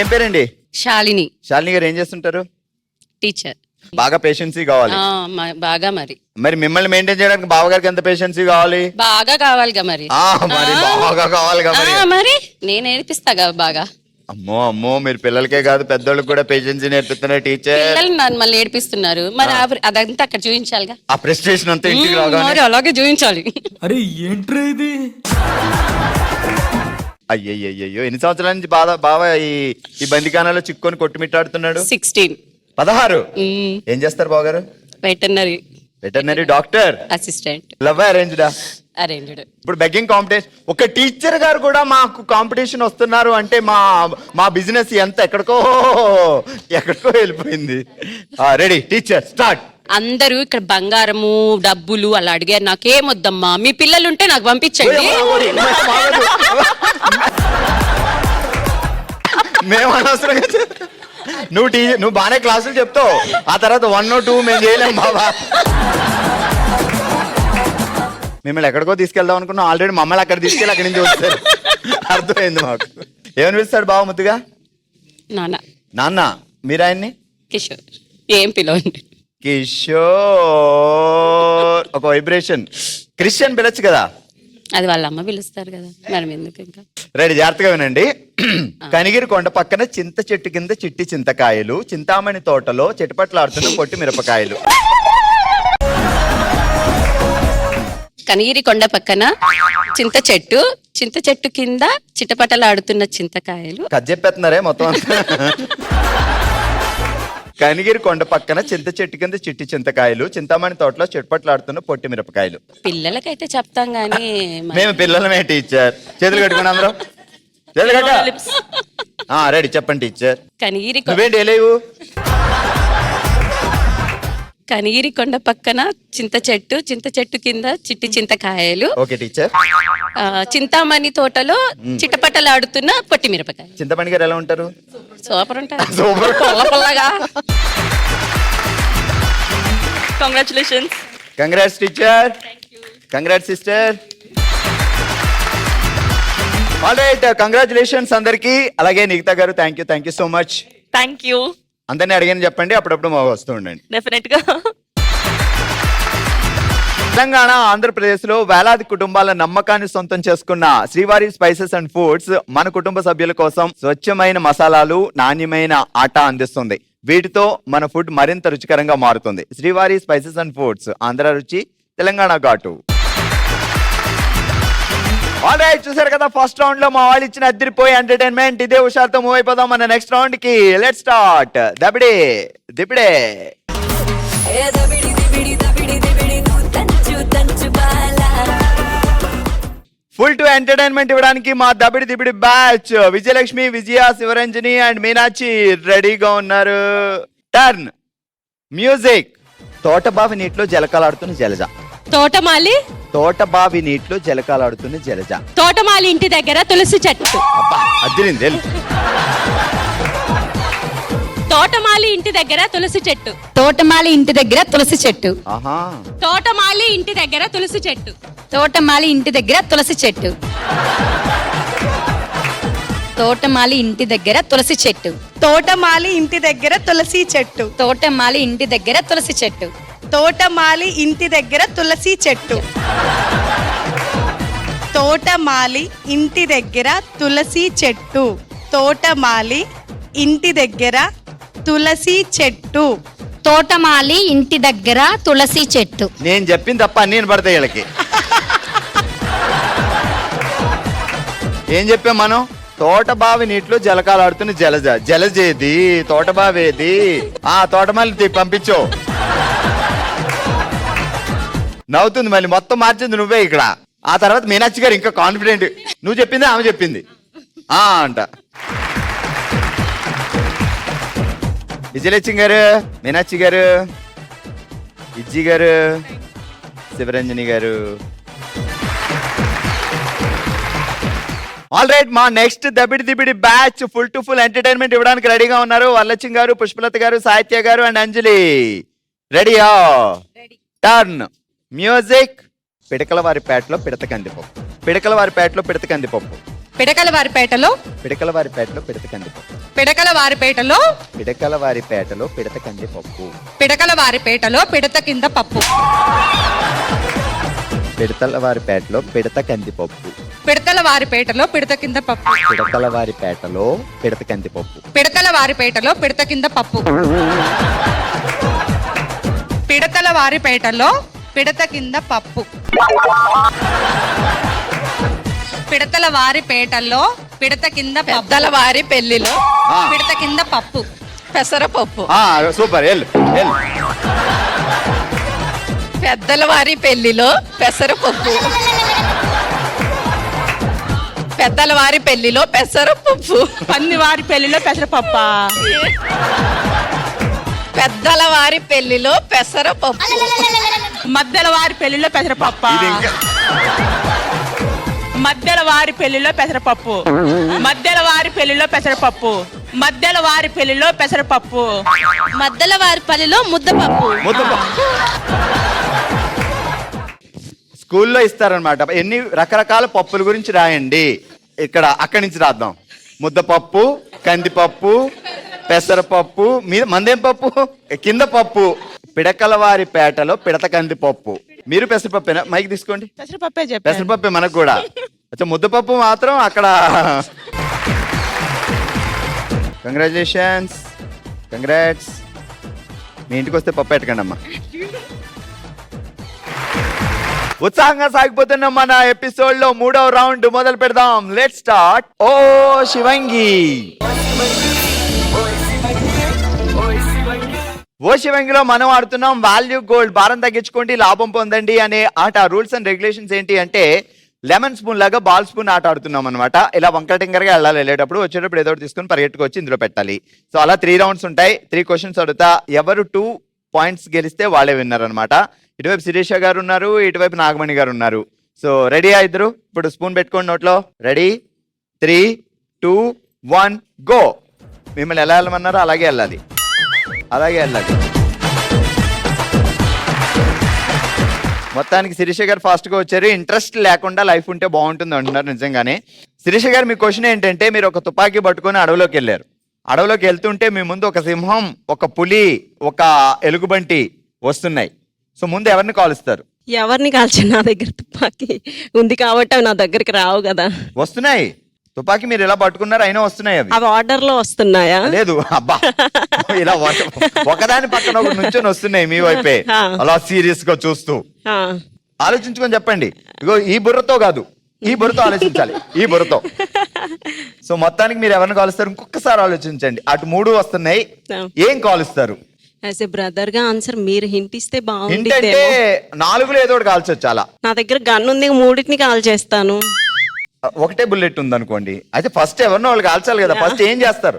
ఏం పేరండి? శాలిని. శాలిని గారు ఏం చేస్తుంటారు? టీచర్. బాగా పేషెన్సీ కావాలి. బాగా మరి మిమ్మల్ని మెయింటైన్ చేయడానికి బావగారికి ఎంత పేషెన్సీ కావాలి? బాగా కావాలిగా మరి. మరి బాగా కావాలిగా మరి నేను నేర్పిస్తాగా బాగా. అమ్మో అమ్మో, మీరు పిల్లలకే కాదు పెద్దోళ్ళకి కూడా పేషెన్సీ నేర్పిస్తున్నారు టీచర్. పిల్లలు మళ్ళీ నేర్పిస్తున్నారు మరి, అదంతా అక్కడ చూపించాలిగా. ఆ ప్రెస్టేషన్ అంతా ఇంటికి రాగానే అలాగే చూపించాలి. అరే ఏంట్రా ఇది? అయ్యయ్యో, ఎన్ని సంవత్సరాల నుంచి బావ ఈ బందికానాలో చిక్కుకొని కొట్టుమిట్టాడుతున్నాడు? 16. ఏం చేస్తారు బావగారు? Veterinary doctor, assistant. లవ్ అరేంజ్డా? అరేంజ్డ్. ఇప్పుడు బెగ్గింగ్ కాంపిటీషన్, ఒక టీచర్ గారు కూడా మాకు కాంపిటీషన్ వస్తున్నారు అంటే మా బిజినెస్ ఎంత ఎక్కడికో వెళ్ళిపోయింది. Ready teacher, start. అందరూ ఇక్కడ బంగారము డబ్బులు అలా అడిగారు. నాకేమొద్దమ్మా, మీ పిల్లలుంటే నాకు పంపించండి. మేము అనవసరంగా నువ్వు బాగానే క్లాసులు చెప్తావు, ఆ తర్వాత 1 or 2 మేము చేయలేము బాబా. మిమ్మల్ని ఎక్కడికో తీసుకెళ్దాం అనుకున్నాం, ఆల్రెడీ మమ్మల్ని అక్కడ తీసుకెళ్ళి అక్కడి నుంచి వచ్చారు. అర్థమైంది మాకు. ఏమని పిలుస్తాడు బావ ముద్దుగా? నాన్న. మీరు ఆయన్ని కిషోర్. ఏం పిలవండి. కిషోర్. ఒక వైబ్రేషన్. క్రిస్టియన్ పిలచ్చు కదా? అది వాళ్ళ అమ్మ పిలుస్తారు కదా, మనం ఎందుకు ఇంకా. రెడీ, జాగ్రత్తగా వినండి. కనిగిరి కొండ పక్కన చింత చెట్టు కింద చిట్టి చింతకాయలు, చింతామణి తోటలో చిటపట్లాడుతున్న పొట్టి మిరపకాయలు. కనిగిరి కొండ పక్కన చింత చెట్టు కింద చిటపటలాడుతున్న చింతకాయలు. కథ చెప్పేస్తున్నారే మొత్తం అంతా. కనిగిరి కొండ పక్కన చింత చెట్టు కింద చిట్టి చింతకాయలు, చింతామణి తోటలో చిటపట్లాడుతున్న పొట్టి మిరపకాయలు. పిల్లలకైతే చెప్తాం గానీ మేము పిల్లలమే టీచర్. చేతులు కట్టుకుని అందరం చేతులు కట్ట. రెడీ, చెప్పండి టీచర్. కనిగిరి కొండ పక్కన చింత చెట్టు కింద చిట్టి చింతకాయలు. Okay teacher. చింతామణి తోటలో చిటపటలాడుతున్న పొట్టి మిరపకాయ. చింతామణి గారు ఎలా ఉంటారు? సూపర్ ఉంటారు. సూపర్. పొల్లగా. Congratulations. Congrats teacher. Congrats sister. Alright, congratulations అందరికి. అలాగే నిఖితా గారు, thank you so much. Thank you. అందరినీ అడిగాను చెప్పండి, అప్పుడప్పుడు మా వస్తూ ఉండండి. డెఫినెట్ గా. తెలంగాణ, ఆంధ్రప్రదేశ్ లో వేలాది కుటుంబాల నమ్మకాన్ని సొంతం చేసుకున్న శ్రీవారి స్పైసెస్ అండ్ ఫుడ్స్ మన కుటుంబ సభ్యుల కోసం స్వచ్ఛమైన మసాలాలు, నాణ్యమైన ఆటా అందిస్తుంది. వీటితో మన ఫుడ్ మరింత రుచికరంగా మారుతుంది. శ్రీవారి స్పైసెస్ అండ్ ఫుడ్స్, ఆంధ్ర రుచి, తెలంగాణ ఘాటు. ఆల్రైట్, చూసారు కదా ఫస్ట్ రౌండ్ లో మా వాళ్ళు ఇచ్చిన అద్దరిపోయే ఎంటర్టైన్మెంట్. ఇదే హుషారుతో మూవ్ అయిపోదాం మన నెక్స్ట్ రౌండ్ కి. Let's start. దబిడే దిబిడే. ఫుల్ టు ఎంటర్టైన్మెంట్ ఇవ్వడానికి మా దబిడి దిబిడి బ్యాచ్ విజయలక్ష్మి, విజయ, శివరంజని అండ్ మీనాచి రెడీగా ఉన్నారు. Turn music. తోటబావి నీటిలో జలకాలాడుతున్న జలజ. తోటబావి నీటిలో జలకాలాడుతున్న జలజ. తోటమాలి ఇంటి దగ్గర తులసి చెట్టు. అదిరింది. తోటమాలి ఇంటి దగ్గర తులసి చెట్టు. తోటమాలి ఇంటి దగ్గర తులసి చెట్టు. తోటమాలి ఇంటి దగ్గర తులసి చెట్టు. తోటమాలి ఇంటి దగ్గర తులసి చెట్టు. తోటమాలి ఇంటి దగ్గర తులసి చెట్టు. తోటమాలి ఇంటి దగ్గర తులసి చెట్టు. తోటమాలి ఇంటి దగ్గర తులసి చెట్టు. తోటమాలి ఇంటి దగ్గర తులసి చెట్టు. తోటమాలి ఇంటి దగ్గర తులసి చెట్టు. తోటమాలి ఇంటి దగ్గర తులసి చెట్టు. తోటమాలి ఇంటి దగ్గర తులసి చెట్టు. నేను చెప్పింది తప్ప అన్ని వినపడతాయి వీళ్ళకి. ఏం చెప్పాం మనం? తోటబావి నీటిలో జలకాలాడుతున్న జలజ. జలజేది, తోటబావేది. తోటమాలి పంపించు. నవ్వుతుంది మళ్ళీ, మొత్తం మార్చింది నువ్వే ఇక్కడ. ఆ తర్వాత మీనాక్షి గారు ఇంకా కాన్ఫిడెంట్. నువ్వు చెప్పింది ఆమె చెప్పింది అంట. విజయలక్ష్మి గారు, మీనాక్షి గారు, విజ్జి గారు, శివరంజని గారు. ఆల్ రైట్, మా నెక్స్ట్ దబిడి దిబిడి batch full to full entertainment ఇవ్వడానికి రెడీగా ఉన్నారు. వరలక్ష్మి గారు, పుష్పలత గారు, సాహిత్య గారు అండ్ అంజలి. రెడీయా? Turn music. పిడకలవారిపేటలో పిడత కందిపప్పు. పిడకలవారిపేటలో పిడత కందిపప్పు. పిడకలవారిపేటలో పిడకలవారిపేటలో పిడత కందిపప్పు. పిడకలవారిపేటలో పిడకలవారిపేటలో పిడత కందిపప్పు. పిడకలవారిపేటలో పిడత కింద పప్పు. పిడతలవారిపేటలో పిడత కందిపప్పు. పిడతలవారిపేటలో పిడత కింద పప్పు. పిడకలవారిపేటలో పిడత కందిపప్పు. పిడతలవారిపేటలో పిడత కింద పప్పు. పిడతలవారిపేటలో పిడత కింద పప్పు. పిడతలవారిపేటలో పిడత కింద పెద్దలవారి పెళ్లిలో ఆ. పిడత కింద పప్పు. పెసరపప్పు. Super L L. పెద్దలవారి పెళ్లిలో పెసరపప్పు. పెద్దలవారి పెళ్లిలో పెసరపప్పు. పన్నివారి పెళ్లిలో పెసరపప్ప. పెద్దలవారి పెళ్లిలో పెసరపప్పు. మధ్యల వారి పెళ్లిలో పెసరపప్ప. ఇది ఇంకా మధ్యల వారి పెళ్లిలో పెసరపప్పు. మధ్యల వారి పెళ్లిలో పెసరపప్పు. మధ్యల వారి పెళ్లిలో పెసరపప్పు. మధ్యల వారి పల్లిలో ముద్దపప్పు. ముద్దపప్పు. స్కూల్లో ఇస్తారనమాట. ఎన్ని రకరకాల పప్పుల గురించి రాయండి. ఇక్కడ అక్కడి నుంచి రాద్దాం. ముద్దపప్పు, కందిపప్పు, పెసరపప్పు, మీద మందేం పప్పు, కింద పప్పు. పిడకలవారిపేటలో పిడత కందిపప్పు. మీరు పెసరపప్పేనా? మైక్ తీసుకోండి. పెసరపప్పే చెప్పాను. పెసరపప్పే మనకు కూడా. అచ్చా, ముద్దపప్పు మాత్రం అక్కడ. Congratulations, congrats. మీ ఇంటికి వస్తే పప్పు ఎట్టకండి అమ్మా. ఉత్సాహంగా సాగిపోతున్న మన ఎపిసోడ్ లో 3వ రౌండ్ మొదలు పెడదాం. Let's start. ఓ శివంగి. ఓ శివంగిలో మనం ఆడుతున్నాం వాల్యూ గోల్డ్. భారం తగ్గించుకోండి, లాభం పొందండి అనే ఆట. రూల్స్ అండ్ రెగ్యులేషన్స్ ఏంటి అంటే, లెమన్ స్పూన్ లాగా బాల్ స్పూన్ ఆట ఆడుతున్నాం అనమాట. ఇలా వంకటింగరగా వెళ్ళాలి. వెళ్ళేటప్పుడు వచ్చేటప్పుడు ఏదో ఒకటి తీసుకొని పరిగెట్టుకొచ్చి ఇందులో పెట్టాలి. సో అలా 3 రౌండ్స్ ఉంటాయి. 3 క్వశ్చన్స్ అడుగుతా. ఎవరు 2 పాయింట్స్ గెలిస్తే వాళ్ళే విన్నారు అనమాట. ఇటువైపు శిరీష గారు ఉన్నారు, ఇటువైపు నాగమణి గారు ఉన్నారు. సో రెడీయా ఇద్దరు? ఇప్పుడు స్పూన్ పెట్టుకోండి నోట్లో. రెడీ? 3, 2, 1 గో. మిమ్మల్ని ఎలా వెళ్ళమన్నారో అలాగే వెళ్ళాలి, అలాగే వెళ్ళాలి. మొత్తానికి శిరీష గారు ఫాస్ట్ గా వచ్చారు. ఇంట్రెస్ట్ లేకుండా లైఫ్ ఉంటే బాగుంటుంది అంటున్నారు. నిజంగానే శిరీష గారు, మీ క్వశ్చన్ ఏంటంటే, మీరు ఒక తుపాకీ పట్టుకొని అడవిలోకి వెళ్ళారు. అడవిలోకి వెళ్తుంటే మీ ముందు ఒక సింహం, ఒక పులి, ఒక ఎలుగుబంటి వస్తున్నాయి. సో ముందు ఎవరిని కాలుస్తారు? ఎవరిని కాల్చి, నా దగ్గర తుపాకీ ఉంది కాబట్టి అవి నా దగ్గరికి రావు కదా. వస్తున్నాయి. తుపాకీ మీరు ఎలా పట్టుకున్నారు, అయినా వస్తున్నాయి అవి. అవి ఆర్డర్ లో వస్తున్నాయా? లేదు అబ్బా, ఇలా ఒకదాని పక్కన ఒకటి నుంచొని వస్తున్నాయి మీ వైపే, అలా సీరియస్ గా చూస్తూ. ఆ, ఆలోచించుకొని చెప్పండి. ఇగో ఈ బుర్రతో కాదు, ఈ బుర్రతో ఆలోచించాలి, ఈ బుర్రతో. సో మొత్తానికి మీరు ఎవరిని కాలుస్తారు? ఇంకొకసారి ఆలోచించండి. అటు 3 వస్తున్నాయి, ఏం కాలుస్తారు? యాజ్ ఎ బ్రదర్ గా ఆన్సర్ మీరు హింట్ ఇస్తే బాగుంటుంది. ఏంటంటే 4లో ఏదో ఒకటి కాల్చొచ్చు. అలా నా దగ్గర గన్ ఉంది, 3టిని కాల్ చేస్తాను. ఒకటే బుల్లెట్ ఉంది అనుకోండి, అయితే ఫస్ట్ ఎవరినో వాళ్ళు కాల్చాలి కదా. ఫస్ట్ ఏం చేస్తారు?